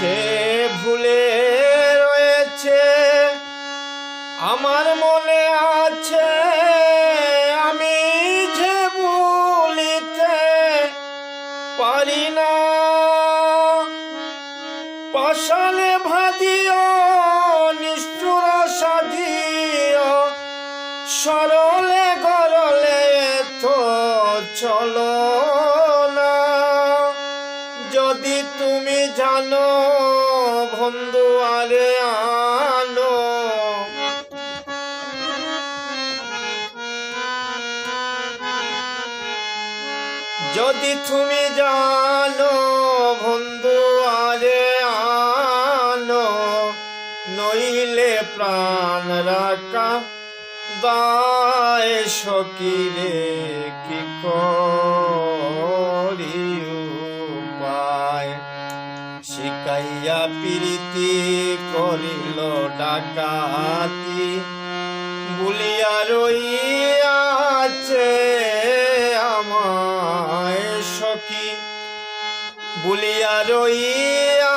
সে ভুলে রয়েছে আমার মনে আছে, আমি যে ভুলিতে পারি না। পাশালে ভাদিও নিষ্ঠুর সাধিও সরলে গরলে তো চলো না। যদি তুমি জানো বন্ধু আরে আনো, যদি তুমি জানো বন্ধু আরে আনো, নইলে প্রাণ রাখা দায় সকিরে কি করি উপায়। শিকাইয়া প্রীতি করিল ডাকাতি, বলিয়া রইয়াছে আমায় সখী, বলিয়া রইয়া